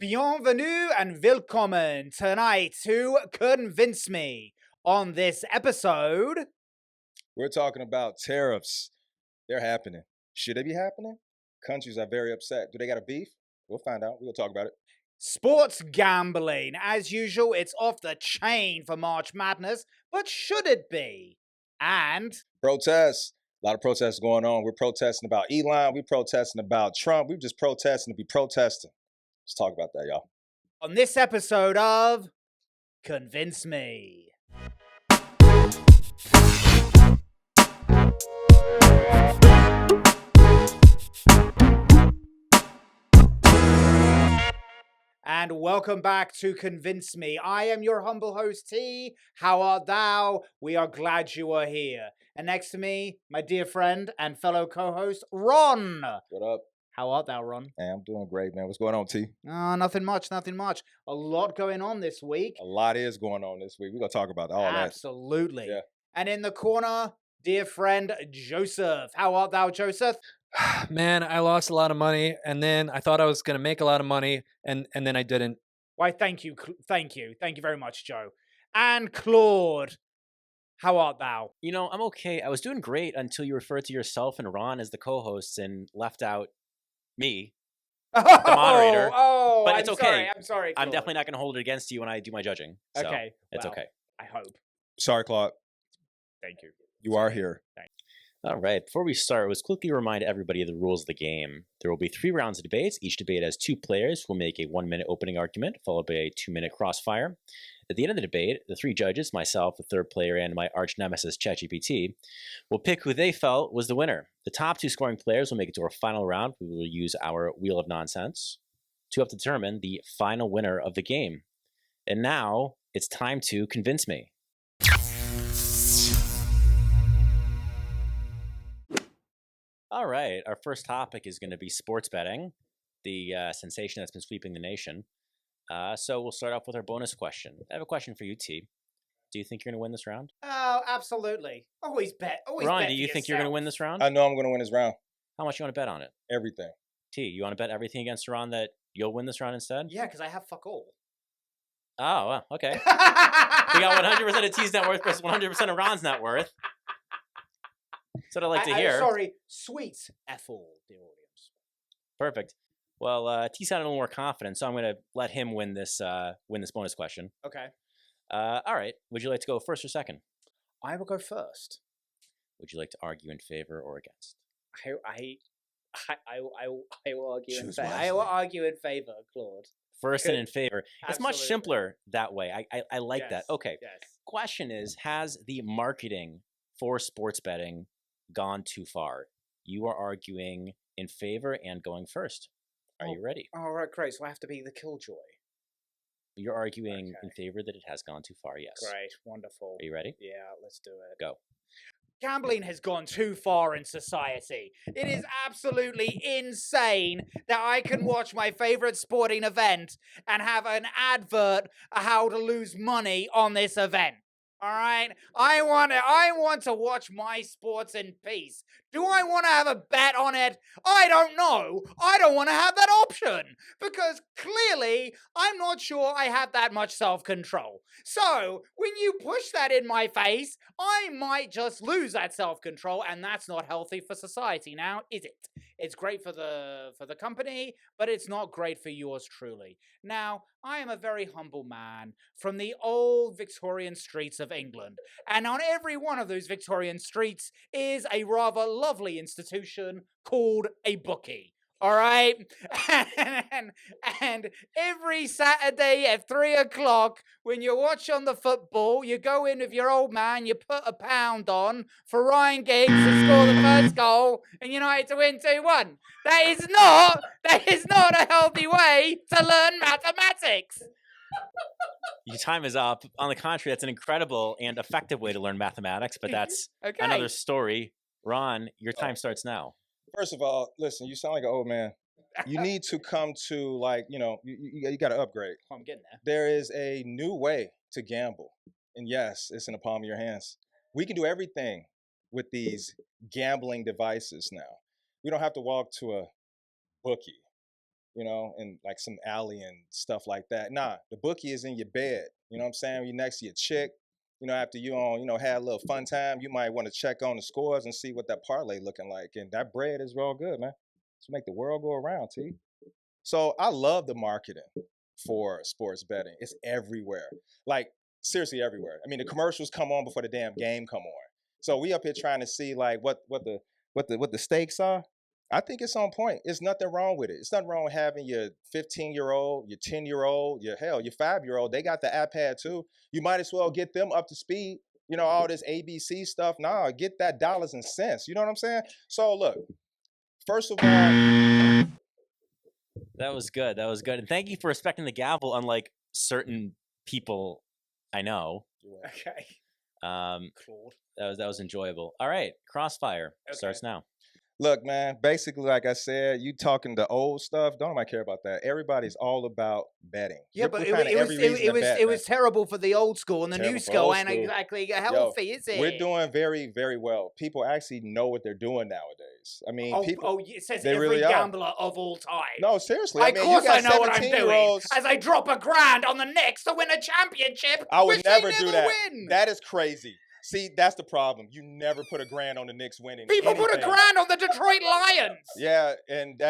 Bienvenue and willkommen tonight to Convince Me. On this episode, we're talking about tariffs. They're happening. Should they be happening? Countries are very upset. Do they got a beef? We'll find out. We'll talk about it. Sports gambling. As usual, it's off the chain for March Madness, but should it be? And protests. A lot of protests going on. We're protesting about Elon. We're protesting about Trump. We're just protesting to be protesting. Let's talk about that, y'all. On this episode of Convince Me. And welcome back to Convince Me. I am your humble host, T. How art thou? We are glad you are here. And next to me, my dear friend and fellow co-host, Ron. What up? How art thou, Ron? Hey, I'm doing great, man. What's going on, T? Nothing much. A lot going on this week. A lot is going on this week. We're going to talk about all that. Absolutely. Yeah. And in the corner, dear friend, Joseph. How art thou, Joseph? Man, I lost a lot of money, and then I thought I was going to make a lot of money, and then I didn't. Why, thank you very much, Joe. And Claude, how art thou? You know, I'm okay. I was doing great until you referred to yourself and Ron as the co-hosts and left out me, the moderator. But it's okay. I'm sorry, Claude. I'm definitely not going to hold it against you when I do my judging. So okay. It's okay. I hope. Sorry, Claude. Thank you. You are here. Thanks. All right. Before we start, let's quickly remind everybody of the rules of the game. There will be 3 rounds of debates. Each debate has 2 players who will make a 1-minute opening argument, followed by a 2-minute crossfire. At the end of the debate, the 3 judges, myself, the third player, and my arch nemesis, ChatGPT, will pick who they felt was the winner. The top 2 scoring players will make it to our final round. We will use our Wheel of Nonsense to help determine the final winner of the game. And now, it's time to convince me. All right, our first topic is going to be sports betting, the sensation that's been sweeping the nation. So we'll start off with our bonus question. I have a question for you, T. Do you think you're going to win this round? Oh, absolutely. Always bet. Ron, bet do you think you're going to win this round? I know I'm going to win this round. How much you want to bet on it? Everything. T, you want to bet everything against Ron that you'll win this round instead? Yeah, because I have fuck all. Oh, well, okay. We got 100% of T's net worth versus 100% of Ron's net worth. That's what I like to hear. Sorry, sweet F-all, the audience. Perfect. Well, T sounded a little more confident, so I'm going to let him win this bonus question. Okay. All right. Would you like to go first or second? I will go first. Would you like to argue in favor or against? I will argue in Choose favor. wisely. I will argue in favor, Claude. First Good. and in favor. It's much Absolutely. simpler that way. I like Yes, that. Okay. Yes. Question is, has the marketing for sports betting gone too far? You are arguing in favor and going first. Are you ready? All right, great. So I have to be the killjoy. You're arguing in Okay. favor that it has gone too far, yes. Great, wonderful. Are you ready? Yeah, let's do it. Go. Gambling has gone too far in society. It is absolutely insane that I can watch my favorite sporting event and have an advert of how to lose money on this event. All right? I want to watch my sports in peace. Do I want to have a bet on it? I don't know. I don't want to have that option because clearly I'm not sure I have that much self-control. So, when you push that in my face, I might just lose that self-control, and that's not healthy for society now, is it? It's great for the company, but it's not great for yours truly. Now, I am a very humble man from the old Victorian streets of England, and on every one of those Victorian streets is a rather lovely institution called a bookie. All right, and every Saturday at 3 o'clock, when you watch on the football, you go in with your old man, you put £1 on for Ryan Giggs to score the first goal, and United to win 2-1. That is not a healthy way to learn mathematics. Your time is up. On the contrary, that's an incredible and effective way to learn mathematics, but that's Okay. another story. Ron, your time starts now. First of all, listen, you sound like an old man. You need to come to, you got to upgrade. I'm getting there. There is a new way to gamble. And yes, it's in the palm of your hands. We can do everything with these gambling devices now. We don't have to walk to a bookie. in like some alley and stuff like that. Nah, the bookie is in your bed. You know what I'm saying? You're next to your chick. After you had a little fun time, you might want to check on the scores and see what that parlay looking like. And that bread is real good, man. To make the world go around, T. So I love the marketing for sports betting. It's everywhere. Like, seriously everywhere. I mean, the commercials come on before the damn game come on. So we up here trying to see like what the stakes are. I think it's on point. There's nothing wrong with it. It's nothing wrong with having your 15-year-old, your 10-year-old, your 5-year-old. They got the iPad too. You might as well get them up to speed. All this ABC stuff. Nah, get that dollars and cents. You know what I'm saying? So look, first of all, that was good. And thank you for respecting the gavel, unlike certain people I know. Okay. Claude. That was enjoyable. All right, Crossfire starts now. Look, man, basically, like I said, you talking the old stuff, don't nobody care about that. Everybody's all about betting. Yeah, but it was terrible for the old school, and the new school ain't exactly healthy, is it? We're doing very, very well. People actually know what they're doing nowadays. I mean, it says every gambler of all time. No, seriously. Of course I know what I'm doing. As I drop $1,000 on the Knicks to win a championship, I would never do that. Win. That is crazy. See, that's the problem. You never put $1,000 on the Knicks winning. People put $1,000 on the Detroit Lions. Yeah, and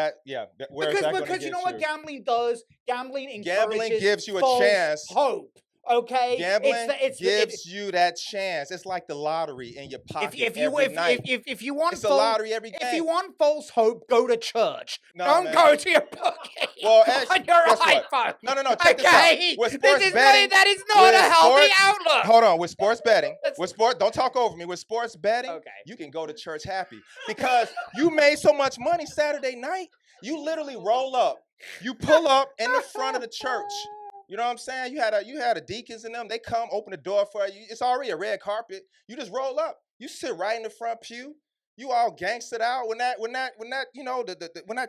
where is that because you know what gambling does? Gambling gives you a chance. Hope. Okay, gambling gives you that chance. It's like the lottery in your pocket every night. If you want, it's a lottery every game. If you want false hope, go to church. Don't go to your bookie on your iPhone. No. Check this out. With sports betting, that is not a healthy outlook. Hold on. With sports betting, don't talk over me. With sports betting, you can go to church happy because you made so much money Saturday night. You literally roll up. You pull up in the front of the church. You know what I'm saying? You had a deacons in them. They come open the door for you. It's already a red carpet. You just roll up. You sit right in the front pew. You all gangstered out when that when that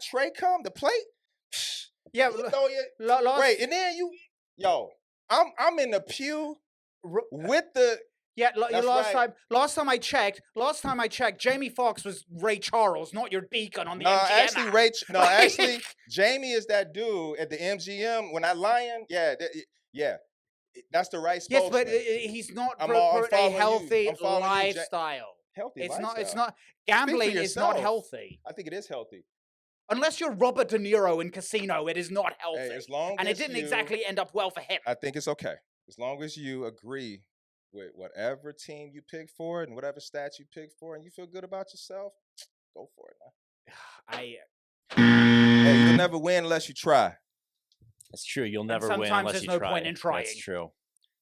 tray come, the plate. Yeah. Wait, and then I'm in the pew with the. Yeah, last time I checked, Jamie Foxx was Ray Charles, not your deacon on the MGM. Actually, Jamie is that dude at the MGM when I lion. Yeah, that's the right spokesman. Yes, but he's not for a healthy lifestyle. It's not. Gambling is not healthy. I think it is healthy. Unless you're Robert De Niro in Casino, it is not healthy. Hey, it didn't exactly end up well for him. I think it's okay as long as you agree with whatever team you pick for and whatever stats you pick for, and you feel good about yourself, go for it, man. Hey, you'll never win unless you try. That's true. You'll never win unless you try. Sometimes there's no point in trying. That's true.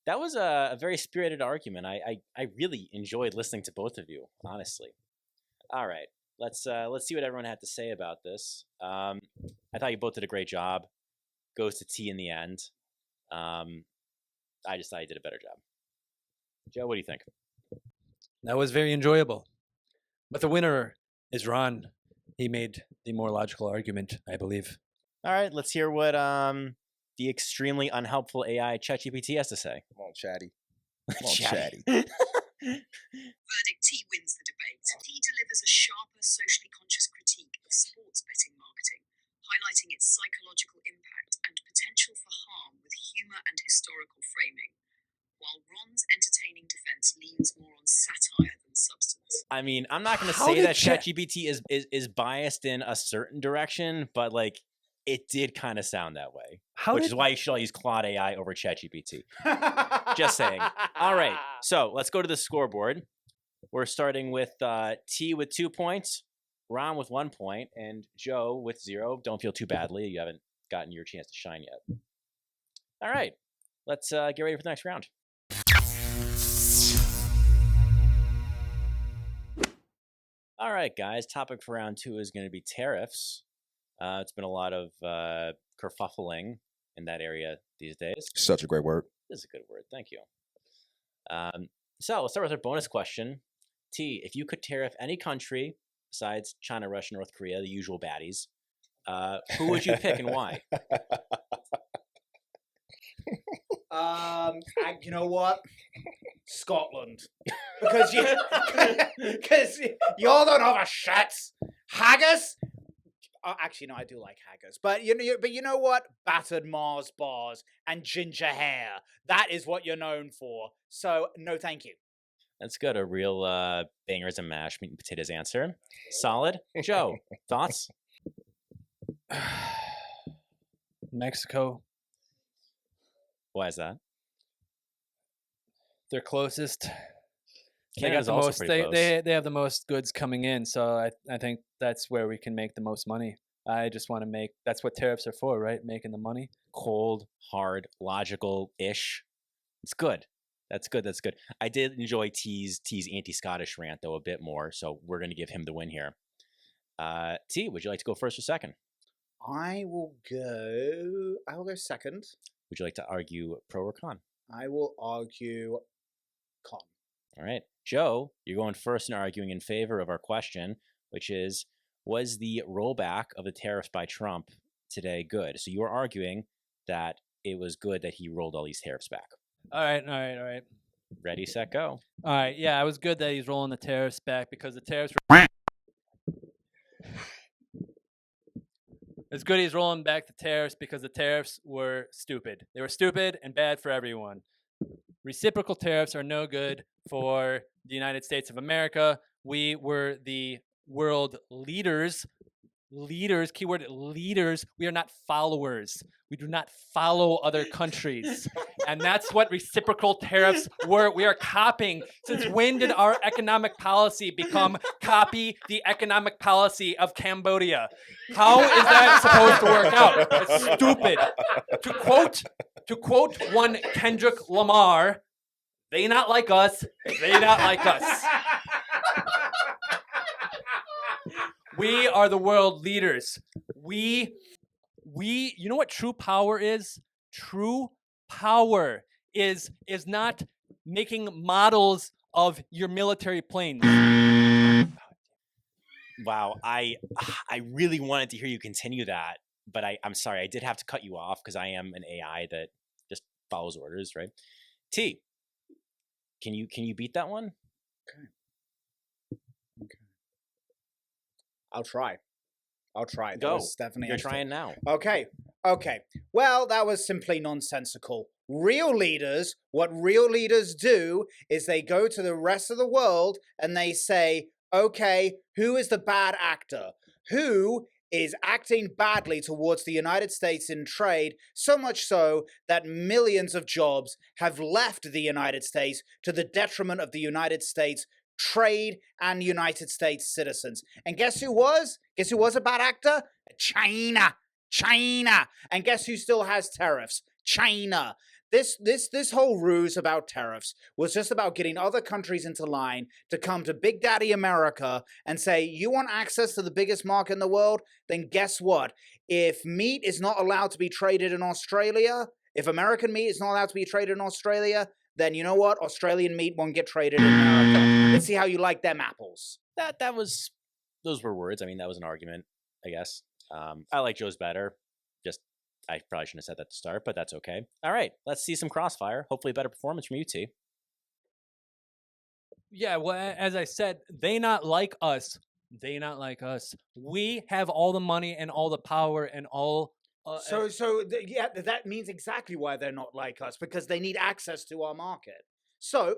That was a very spirited argument. I really enjoyed listening to both of you, honestly. All right, let's see what everyone had to say about this. I thought you both did a great job. Goes to T in the end. I just thought you did a better job. Joe, what do you think? That was very enjoyable. But the winner is Ron. He made the more logical argument, I believe. All right, let's hear what the extremely unhelpful AI ChatGPT has to say. Come on, Chatty. Chatty. Verdict, T wins the debate. T delivers a sharper, socially conscious critique of sports betting marketing, highlighting its psychological impact and potential for harm with humor and historical framing. While Ron's entertaining defense leans more on satire than substance. I mean, I'm not going to say that ChatGPT is biased in a certain direction, but like it did kind of sound that way. Which is why you should all use Claude AI over ChatGPT. Just saying. All right, so let's go to the scoreboard. We're starting with T with 2 points, Ron with 1 point, and Joe with 0. Don't feel too badly. You haven't gotten your chance to shine yet. All right, let's get ready for the next round. All right, guys. Topic for round 2 is going to be tariffs. It's been a lot of kerfuffling in that area these days. Such a great word. This is a good word. Thank you. So let's start with our bonus question. T, if you could tariff any country besides China, Russia, North Korea, the usual baddies, who would you pick and why? You know what? Scotland, because you don't have a shit haggis. actually, no, I do like haggis. But you know what? Battered Mars bars and ginger hair. That is what you're known for. So, no, thank you. That's good. A real bangers and mash meat and potatoes answer. Solid. Joe, thoughts? Mexico, Why is that? they're closest. They got Canada's the also most. pretty close. They have the most goods coming in, so I think that's where we can make the most money. I just want to make. That's what tariffs are for, right? Making the money. Cold, hard, logical-ish. It's good. That's good. That's good. I did enjoy T's anti-Scottish rant though a bit more, so we're going to give him the win here. T, would you like to go first or second? I will go second. Would you like to argue pro or con? I will argue con. All right. Joe, you're going first and arguing in favor of our question, which is, was the rollback of the tariffs by Trump today good? So you are arguing that it was good that he rolled all these tariffs back. All right. Ready, set, go. All right. Yeah, it was good that he's rolling the tariffs back because the tariffs were. It's good he's rolling back the tariffs because the tariffs were stupid. They were stupid and bad for everyone. Reciprocal tariffs are no good for the United States of America. We were the world leaders. Leaders, keyword leaders. We are not followers. We do not follow other countries. And that's what reciprocal tariffs were. We are copying. Since when did our economic policy become copy the economic policy of Cambodia? How is that supposed to work out? It's stupid. To quote one Kendrick Lamar, they not like us, they not like us. We are the world leaders. You know what true power is? True power is not making models of your military planes. Wow, I really wanted to hear you continue that, but I'm sorry, I did have to cut you off because I am an AI that just follows orders, right? T, can you beat that one? Okay. I'll try. That Go. was definitely You're trying now. Okay. Well, that was simply nonsensical. What real leaders do is they go to the rest of the world and they say, okay, who is the bad actor? Who is acting badly towards the United States in trade, so much so that millions of jobs have left the United States to the detriment of the United States trade and United States citizens. And guess who was? Guess who was a bad actor? China. And guess who still has tariffs? China. This whole ruse about tariffs was just about getting other countries into line to come to Big Daddy America and say, you want access to the biggest market in the world? Then guess what? If meat is not allowed to be traded in Australia, if American meat is not allowed to be traded in Australia, then you know what? Australian meat won't get traded in America. Let's see how you like them apples. Those were words. I mean, that was an argument, I guess. I like Joe's better. I probably shouldn't have said that to start, but that's okay. All right, let's see some crossfire. Hopefully a better performance from you, T. Yeah, well, as I said, they not like us. We have all the money and all the power and all... that means exactly why they're not like us, because they need access to our market. So...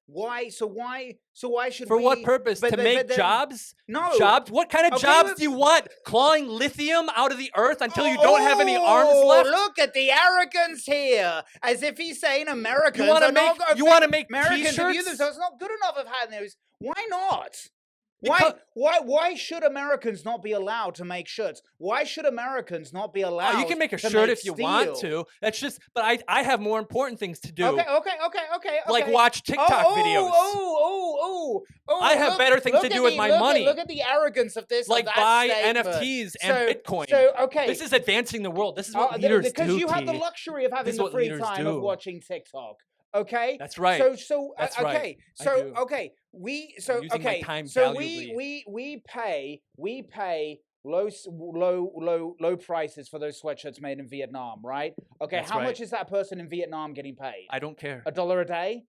Why should For we... what purpose? To make jobs? No. Jobs? What kind of jobs do you want? Clawing lithium out of the earth until you don't have any arms left? Look at the arrogance here. As if he's saying Americans You want to make Americans t-shirts? So it's not good enough of having those. Why not? Because- Why should Americans not be allowed to make shirts? Why should Americans not be allowed? You can make a to shirt make if you steel? want to. That's just. But I have more important things to do. Okay. Like watch TikTok videos. I have better things to do with my money. Look at the arrogance of this. Like of that buy statement. NFTs and Bitcoin. So okay, This is advancing the world. This is what leaders because do. you have the T. luxury of having This is the what free leaders time do. of watching TikTok. Okay, That's right. So That's okay, right. I so do. okay, we so I'm using my okay, time so valuably. we pay low prices for those sweatshirts made in Vietnam, right? Okay, That's how right. much is that person in Vietnam getting paid? I don't care. $1 a day?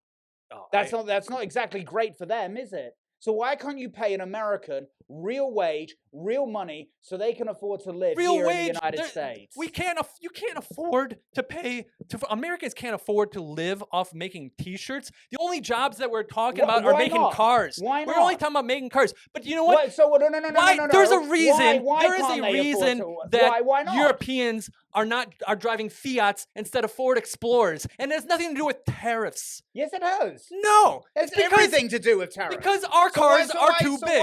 Oh, That's not exactly great for them, is it? So why can't you pay an American real wage, real money, so they can afford to live Real here wage. in the United States? We can't. You can't afford to pay. Americans can't afford to live off making T-shirts. The only jobs that we're talking about are Why making not? cars. Why We're only not? talking about making cars. But you know what? So no. Why? There's a reason. Why there is can't a they afford reason to- that why not? Europeans are driving Fiats instead of Ford Explorers, and it has nothing to do with tariffs. Yes, it has. No, It's because everything to do with tariffs. because our cars are too big.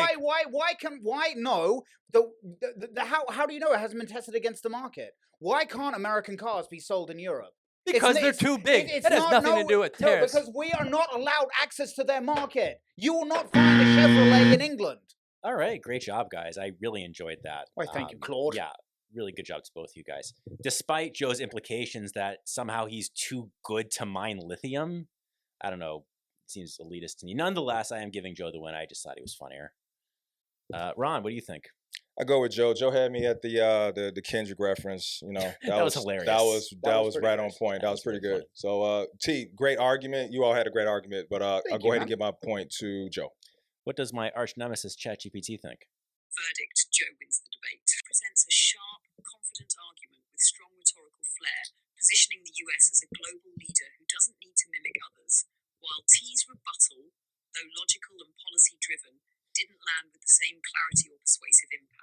Why no? How do you know it hasn't been tested against the market? Why can't American cars be sold in Europe? Because they're too big. It has nothing to do with tariffs. No, because we are not allowed access to their market. You will not find a Chevrolet in England. All right, great job, guys. I really enjoyed that. Why, thank you, Claude. Yeah, really good job to both you guys. Despite Joe's implications that somehow he's too good to mine lithium, I don't know, it seems elitist to me. Nonetheless, I am giving Joe the win. I just thought he was funnier. Ron, what do you think? I go with Joe. Joe had me at the Kendrick reference. You know, That was hilarious. That was pretty right on nice. point. That was pretty really good. So T, great argument. You all had a great argument, but I'll Thank go you, ahead man. and give my point to Joe. What does my arch nemesis ChatGPT think? Verdict: Joe wins the debate. Presents a sharp, confident argument with strong rhetorical flair, positioning the US as a global leader who doesn't need to mimic others, while T's rebuttal, though logical and policy-driven, didn't land with the same clarity or persuasive impact.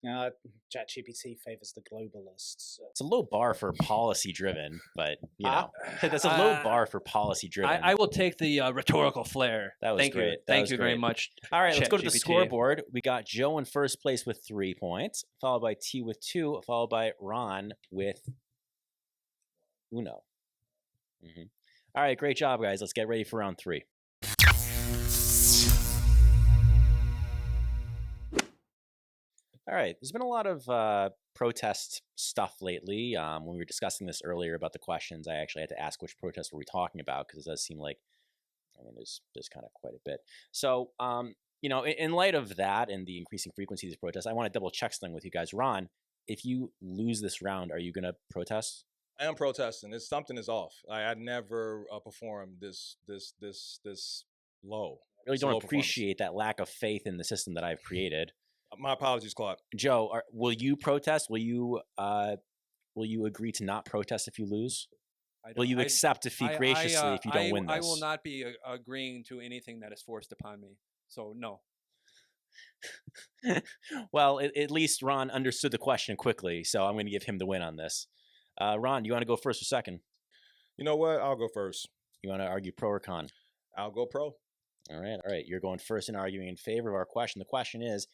ChatGPT favors the globalists. It's a low bar for policy driven, but you know, that's a low bar for policy driven. I will take the rhetorical flair. That was Thank great. you. That Thank was you very great. much. All right, let's go to the ChatGPT. scoreboard. We got Joe in first place with 3 points, followed by T with 2, followed by Ron with uno. All right, great job, guys. Let's get ready for round 3. All right, there's been a lot of protest stuff lately. When we were discussing this earlier about the questions, I actually had to ask which protests were we talking about because it does seem like, I mean, there's kind of quite a bit. So, you know, in light of that and the increasing frequency of these protests, I want to double check something with you guys. Ron, if you lose this round, are you going to protest? I am protesting. Something is off. I never performed this low. I really It's a don't low performance. appreciate that lack of faith in the system that I've created. My apologies, Claude. Joe, will you protest? Will you agree to not protest if you lose? Will you accept defeat graciously if you don't win this? I will not be agreeing to anything that is forced upon me. So no. Well, at least Ron understood the question quickly, so I'm going to give him the win on this. Ron, do you want to go first or second? You know what? I'll go first. You want to argue pro or con? I'll go pro. All right. You're going first and arguing in favor of our question. The question is,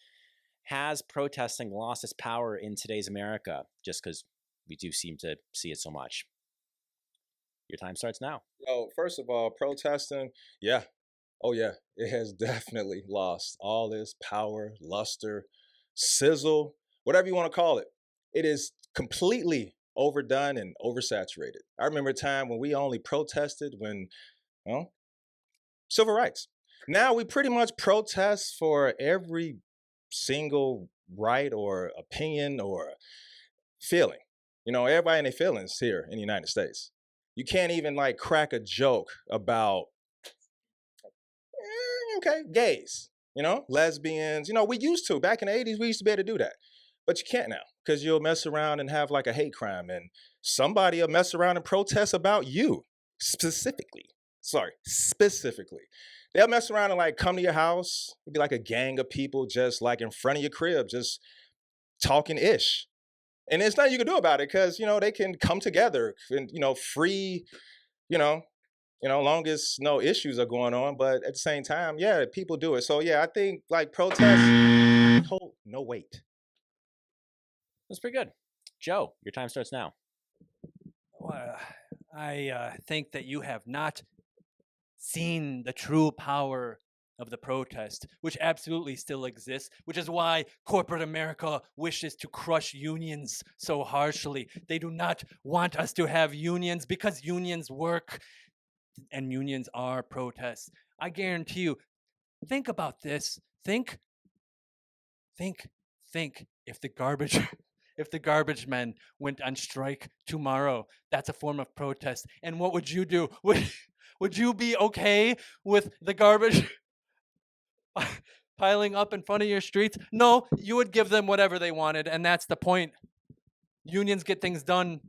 has protesting lost its power in today's America? Just because we do seem to see it so much. Your time starts now. So, first of all, protesting, yeah. Oh, yeah. It has definitely lost all its power, luster, sizzle, whatever you want to call it. It is completely overdone and oversaturated. I remember a time when we only protested when, civil rights. Now we pretty much protest for every single right or opinion or feeling. You know, everybody in their feelings here in the United States. You can't even like crack a joke about, gays, lesbians. We used to. Back in the 80s, we used to be able to do that. But you can't now because you'll mess around and have like a hate crime and somebody will mess around and protest about you specifically. They'll mess around and like come to your house. It'd be like a gang of people just like in front of your crib, just talking ish. And there's nothing you can do about it because, they can come together and, free, long as no issues are going on. But at the same time, yeah, people do it. So, yeah, I think like protests hold no weight. That's pretty good. Joe, your time starts now. I think that you have not seen the true power of the protest, which absolutely still exists, which is why corporate America wishes to crush unions so harshly. They do not want us to have unions because unions work and unions are protests. I guarantee you, think about this. Think if the garbage men went on strike tomorrow, that's a form of protest. And what would you do? Would you be okay with the garbage piling up in front of your streets. No, you would give them whatever they wanted, and that's the point. Unions get things done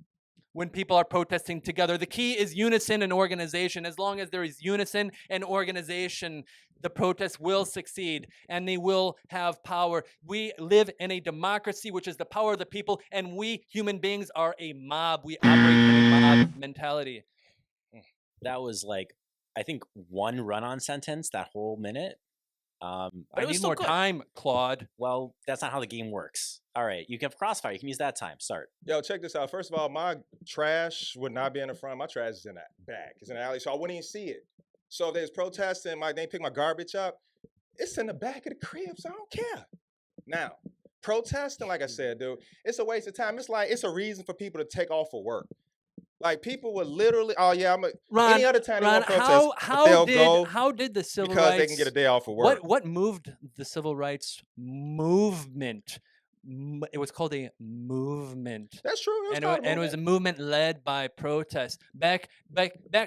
when people are protesting together. The key is unison and organization. As long as there is unison and organization, the protests will succeed and they will have power. We live in a democracy, which is the power of the people, and we human beings are a mob. We operate in a mob mentality. That was like, I think, one run-on sentence that whole minute. I it was need still more good. time, Claude. Well, that's not how the game works. All right, you can have crossfire. You can use that time. Start. Yo, check this out. First of all, my trash would not be in the front. My trash is in the back. It's in the alley, so I wouldn't even see it. So if there's protesting, they pick my garbage up, it's in the back of the crib, so I don't care. Now, protesting, like I said, dude, it's a waste of time. It's like it's a reason for people to take off for work. Like people would literally, oh yeah, Ron, any other time they Ron, want to protest, how did the civil because rights they can get a day off of work. What moved the civil rights movement? It was called a movement. That's true. And it was a movement led by protest. Back.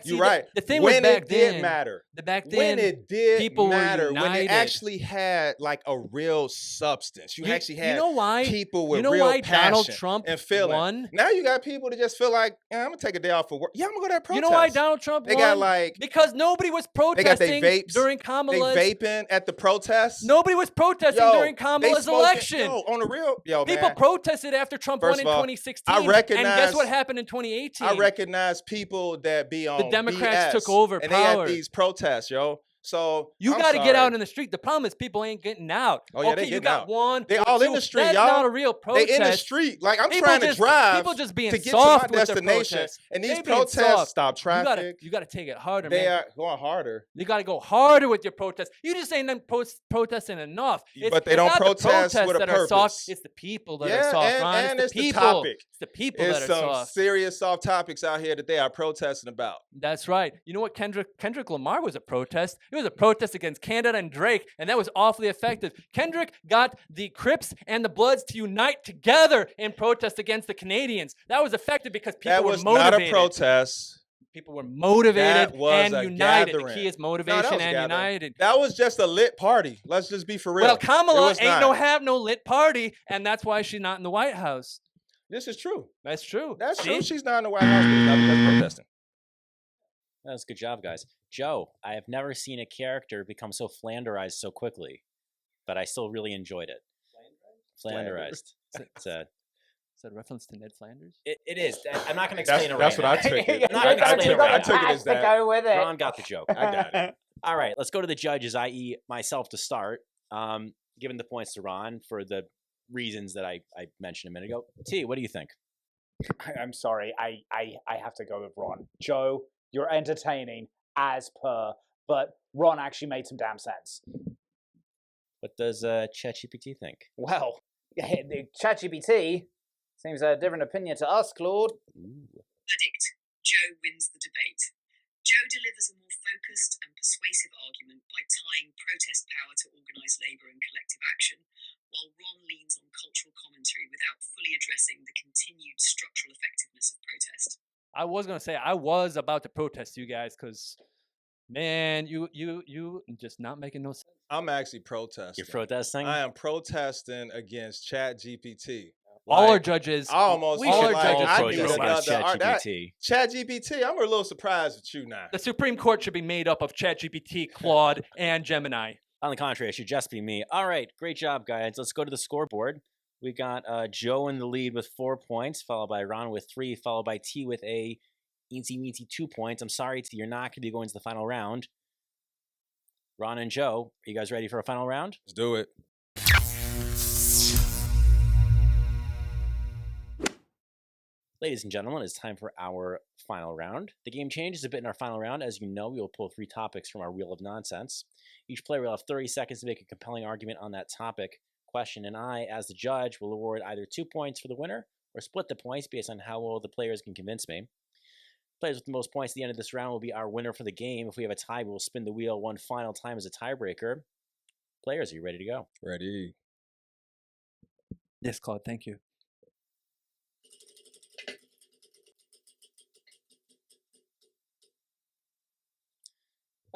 You're right. The thing when was back it then. did matter. Back then, When it did people matter. were When they united. actually had like a real substance. You actually had you know why? people with you know real why passion Donald Trump and feeling. won? Now you got people that just feel like, I'm gonna take a day off for work. Yeah, I'm gonna go to that protest. You know why Donald Trump They won? got like because nobody was they got protesting their vapes. during They Kamala's. vaping at the protest. Nobody was protesting Yo, during they Kamala's smoking- election. Yo, on the real, yo, People man. protested after Trump First won in of all, 2016. I and recognize- guess what happened in 2018? I recognize people that be on Democrats BS, took over and power. they at these protests, yo. So You I'm got to get sorry. out in the street. The problem is people ain't getting out. Oh, yeah, okay, they you getting got out. one. They or all in two. the street, That's y'all. not a real protest. They in the street. Like I'm People trying to just- drive people just being to get soft to my with their destination, protests. and these They being protests soft. stop traffic. You got to take it harder, They man. are going harder. You got to go harder with your protests. You just ain't done protesting enough. But they it's don't not the protest protests with a that are soft. purpose. It's the people that Yeah, are soft, and- Ron. and it's it's the the people. topic. It's the people It's that are some soft. serious soft topics out here that they are protesting about. That's right. You know what? Kendrick Lamar was a protest. It was a protest against Canada and Drake, and that was awfully effective. Kendrick got the Crips and the Bloods to unite together in protest against the Canadians. That was effective because people That were was motivated. not a protest. People were motivated That was and a united. The gathering. key is No, that motivation was a and gathering. united. That was just a lit party. Let's just be for real. Well, It Kamala was ain't not. no lit party, and that's why she's not in the White House. This is true. That's true. That's See? true. She's not in the White House, but it's not because of protesting. That's a good job, guys. Joe, I have never seen a character become so flanderized so quickly, but I still really enjoyed it. Flanderized. It's a, Is that a reference to Ned Flanders? it is. I'm not going to explain it right That's what I now. took it. I'm not going to explain it right I now. took it as that. go with it. Ron got the joke. I got it. All right, let's go to the judges, i.e. myself, to start. Giving the points to Ron for the reasons that I mentioned a minute ago. T, what do you think? I'm sorry. I have to go with Ron. Joe, you're entertaining as per, but Ron actually made some damn sense. What does ChatGPT think? Well, the ChatGPT seems a different opinion to us, Claude. Verdict: Joe wins the debate. Joe delivers a more focused and persuasive argument by tying protest power to organised labour and collective action, while Ron leans on cultural commentary without fully addressing the continued structural effectiveness of protest. I was gonna say I was about to protest you guys because, man, you just not making no sense. I'm actually protesting. You're protesting? I am protesting against ChatGPT. All our Like, judges. I almost we feel should like judges I should be need protest robots. another against that- ChatGPT. ChatGPT. I'm a little surprised with you now. The Supreme Court should be made up of ChatGPT, Claude, and Gemini. On the contrary, it should just be me. All right, great job, guys. Let's go to the scoreboard. We got Joe in the lead with 4 points, followed by Ron with 3, followed by T with a easy-meaty 2 points. I'm sorry, T, you're not going to be going to the final round. Ron and Joe, are you guys ready for a final round? Let's do it. Ladies and gentlemen, it's time for our final round. The game changes a bit in our final round. As you know, we will pull 3 topics from our Wheel of Nonsense. Each player will have 30 seconds to make a compelling argument on that topic question, and I, as the judge, will award either 2 points for the winner or split the points based on how well the players can convince me. Players with the most points at the end of this round will be our winner for the game. If we have a tie, we will spin the wheel one final time as a tiebreaker. Players, are you ready to go? Ready. Yes, Claude, thank you.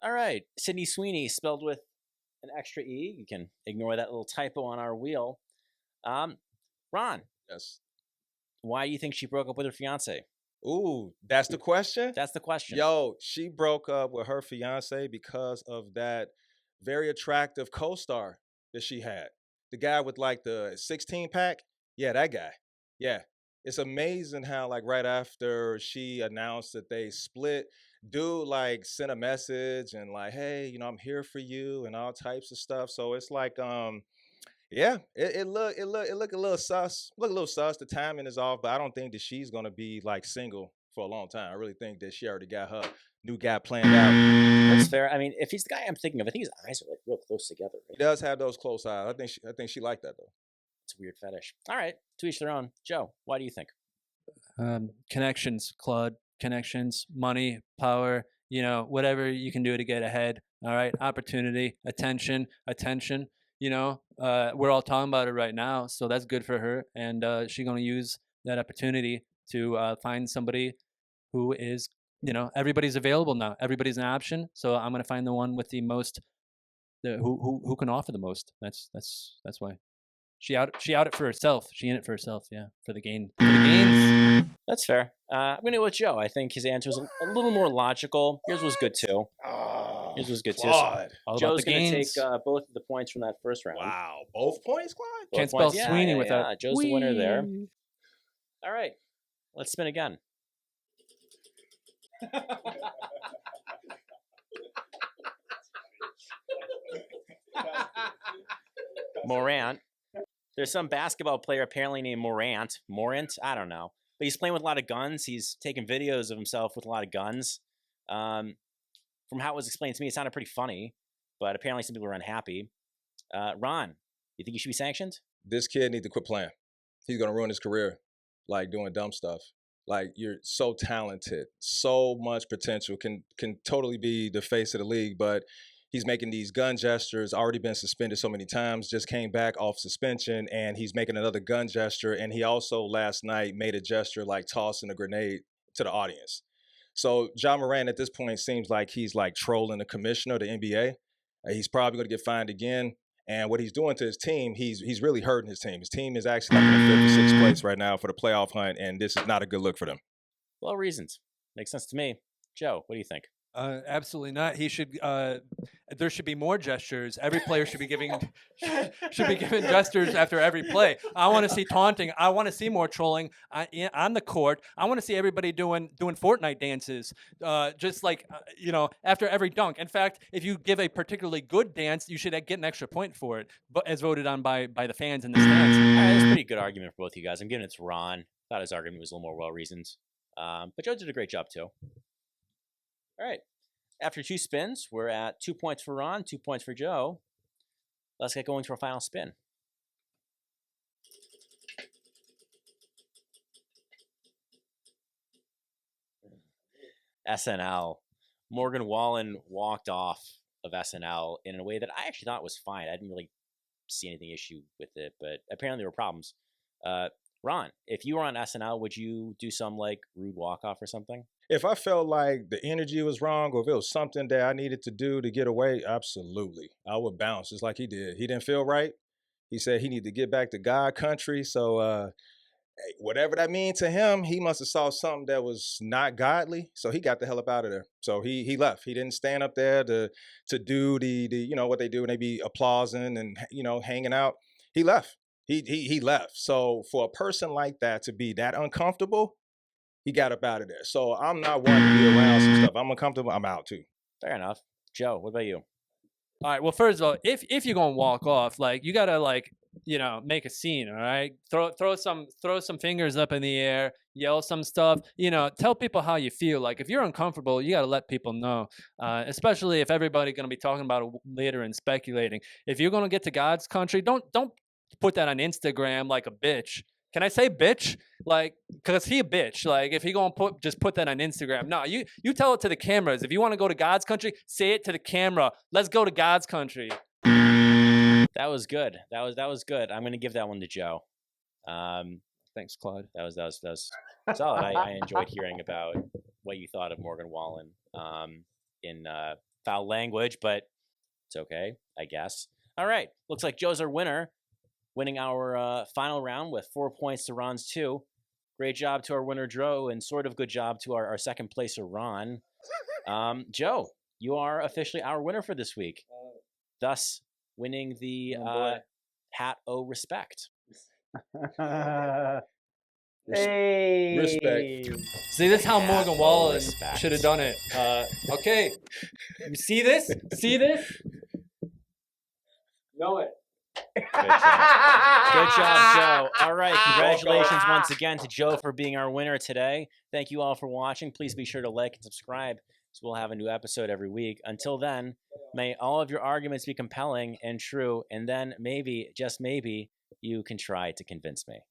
All right. Sydney Sweeney, spelled with an extra E. You can ignore that little typo on our wheel. Ron, Yes. why do you think she broke up with her fiance? Ooh, that's the question? That's the question. Yo, she broke up with her fiance because of that very attractive co-star that she had. The guy with like the 16 pack. Yeah, that guy. Yeah. It's amazing how like right after she announced that they split, dude like sent a message and like, hey, I'm here for you and all types of stuff. So it's like yeah, it look a little sus. Look a little sus. The timing is off, but I don't think that she's gonna be like single for a long time. I really think that she already got her new guy planned out. That's fair. I mean, if he's the guy I'm thinking of, I think his eyes are like real close together. He does have those close eyes. I think she liked that though. It's a weird fetish. All right, to each their own. Joe, why do you think? Connections, Claude. Connections, money, power. Whatever you can do to get ahead. All right, opportunity, attention. We're all talking about it right now, so that's good for her, and she's gonna use that opportunity to find somebody who is, everybody's available now. Everybody's an option, so I'm gonna find the one with the most, who can offer the most. That's why she out it for herself. She in it for herself, yeah, for the gains. That's fair. I'm gonna go with Joe. I think his answer was a little more logical. Yours was good too. Yours was good too. Claude. All about Joe's the gonna take gains. both of the points from that first round. Wow, both points, Clyde? Both Can't spell points. Yeah, Sweeney yeah, without. yeah. Joe's the winner there. Whee! All right, let's spin again. Morant. There's some basketball player apparently named Morant. I don't know. But he's playing with a lot of guns. He's taking videos of himself with a lot of guns. From how it was explained to me, it sounded pretty funny. But apparently some people are unhappy. Ron, you think he should be sanctioned? This kid needs to quit playing. He's gonna ruin his career, like doing dumb stuff. Like you're so talented, so much potential, can totally be the face of the league, but he's making these gun gestures, already been suspended so many times, just came back off suspension, and he's making another gun gesture. And he also last night made a gesture like tossing a grenade to the audience. So John Moran at this point seems like he's like trolling the commissioner of the NBA. He's probably going to get fined again. And what he's doing to his team, he's really hurting his team. His team is actually like in the 5th or 6th place right now for the playoff hunt, and this is not a good look for them. Well reasoned. Makes sense to me. Joe, what do you think? Absolutely not. He should. There should be more gestures. Every player should be giving gestures after every play. I want to see taunting. I want to see more trolling on the court. I want to see everybody doing Fortnite dances, just like after every dunk. In fact, if you give a particularly good dance, you should get an extra point for it, but as voted on by the fans in the stands. All right, that's a pretty good argument for both of you guys. I'm giving it to Ron. Thought his argument was a little more well reasoned, but Joe did a great job too. All right. After 2 spins, we're at 2 points for Ron, 2 points for Joe. Let's get going to our final spin. SNL. Morgan Wallen walked off of SNL in a way that I actually thought was fine. I didn't really see anything issue with it, but apparently there were problems. Ron, if you were on SNL, would you do some like rude walk-off or something? If I felt like the energy was wrong or if it was something that I needed to do to get away, absolutely. I would bounce just like he did. He didn't feel right. He said he needed to get back to God country. So whatever that means to him, he must have saw something that was not godly. So he got the hell up out of there. So he left. He didn't stand up there to do the what they do when they be applauding and hanging out. He left. He left. So for a person like that to be that uncomfortable, he got up out of there. So I'm not one to be around some stuff. I'm uncomfortable. I'm out too. Fair enough. Joe, what about you? All right. Well, first of all, if you're gonna walk off, like you gotta make a scene. All right. Throw some fingers up in the air, yell some stuff. Tell people how you feel. Like if you're uncomfortable, you gotta let people know. Especially if everybody's gonna be talking about it later and speculating. If you're gonna get to God's country, don't put that on Instagram like a bitch. Can I say bitch? Like, cause he a bitch. Like, if he gonna just put that on Instagram. No, you tell it to the cameras. If you want to go to God's country, say it to the camera. Let's go to God's country. That was good. That was good. I'm gonna give that one to Joe. Thanks, Claude. That was solid. I enjoyed hearing about what you thought of Morgan Wallen in foul language, but It's okay, I guess. All right. Looks like Joe's our winner, winning our final round with 4 points to Ron's 2. Great job to our winner, Joe, and sort of good job to our second placer, Ron. Joe, you are officially our winner for this week, thus winning the Hat O Respect. Hey. Respect. See, this is how Morgan Wallen Respect. should have done it. Okay, you see this? See this? Know it. Good job, Joe. All right, congratulations once again to Joe for being our winner today. Thank you all for watching. Please be sure to like and subscribe, so we'll have a new episode every week. Until then, may all of your arguments be compelling and true, and then maybe, just maybe, you can try to convince me.